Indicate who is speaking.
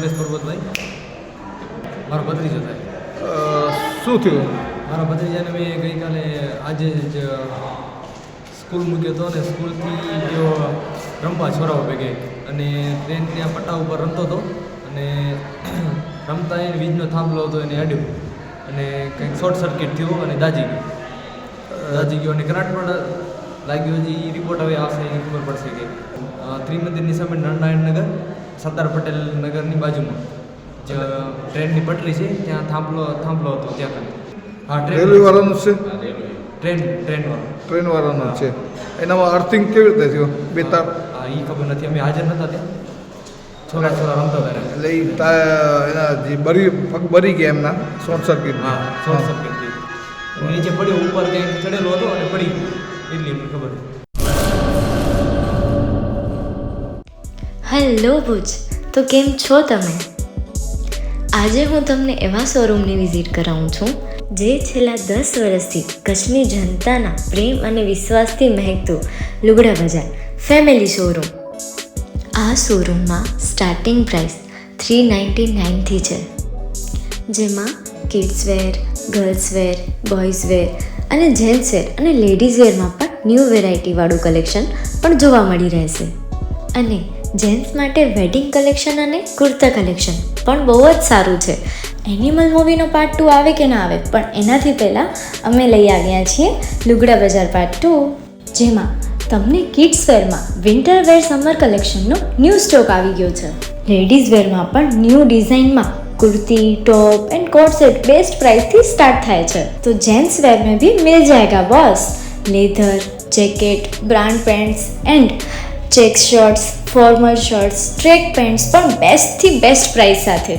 Speaker 1: યોગેશ પરબતભાઈ, મારો ભત્રીજો થાય.
Speaker 2: શું થયું?
Speaker 1: મારા ભત્રીજાને મેં ગઈકાલે આજે જ સ્કૂલ મૂક્યો હતો અને સ્કૂલથી ગયો રમવા છોરાઓ ભેગે અને ટ્રેન ત્યાં પટ્ટા ઉપર રમતો હતો અને રમતા એને વીજનો થાંભલો હતો એને અડ્યો અને કંઈક શોર્ટ સર્કિટ થયું અને દાજી ગયો અને કરંટ પણ લાગ્યો. હજી એ રિપોર્ટ હવે આવશે એ ખબર પડશે કે ત્રિમંદિરની સામે નરનારાયણ નગર સરદાર પટેલ નગરની બાજુમાં જે ટ્રેનની પટરી છે ત્યાં થાંભલો હતો ત્યાં ખાલી. હા,
Speaker 2: રેલવે વાળાનું છે?
Speaker 1: ટ્રેનવાળો.
Speaker 2: ટ્રેનવાળાનું છે. એનામાં અર્થિંગ કેવી રીતે થયું? બે તાર?
Speaker 1: હા, એ ખબર નથી, અમે હાજર નહોતા ત્યાં. છોરા રમતા હતા
Speaker 2: એટલે એ એના જે પગ બરી ગયા એમના શોર્ટ સર્કિટ.
Speaker 1: હા, શોર્ટ સર્કિટ થઈ. નીચે પડ્યો, ઉપર ક્યાંક ચડેલો હતો અને પડી ગયો એટલી એમને ખબર.
Speaker 3: હેલો ભુજ, તો કેમ છો તમે? આજે હું તમને એવા શોરૂમની વિઝિટ કરાવું છું જે છેલ્લા 10 વર્ષથી કચ્છની જનતાના પ્રેમ અને વિશ્વાસથી મહેકતું લુગડા બજાર ફેમિલી શોરૂમ. આ શોરૂમમાં સ્ટાર્ટિંગ પ્રાઇસ 399થી છે, જેમાં kids wear, girls wear, boys wear અને જેન્ટ્સ વેર અને લેડીઝ વેરમાં પણ ન્યૂ વેરાયટીવાળું કલેક્શન પણ જોવા મળી રહેશે. અને જેન્ટ્સ માટે વેડિંગ કલેક્શન અને કુર્તા કલેક્શન પણ બહુ જ સારું છે. એનિમલ મૂવીનો પાર્ટ 2 આવે કે ના આવે, પણ એનાથી પહેલાં અમે લઈ આવ્યા છીએ લુગડા બજાર પાર્ટ 2, જેમાં તમને કિડ્સ વેરમાં વિન્ટર વેર સમર કલેક્શનનો ન્યૂ સ્ટોક આવી ગયો છે. લેડીઝ વેરમાં પણ ન્યૂ ડિઝાઇનમાં kurti, top and coat set best price थी स्टार्ट थाय छे. तो जेंट्स वेर में भी मिल जाएगा boss. Leather, jacket, brand pants and check shirts, formal shirts, track pants पर बेस्ट थी बेस्ट प्राइस साथे.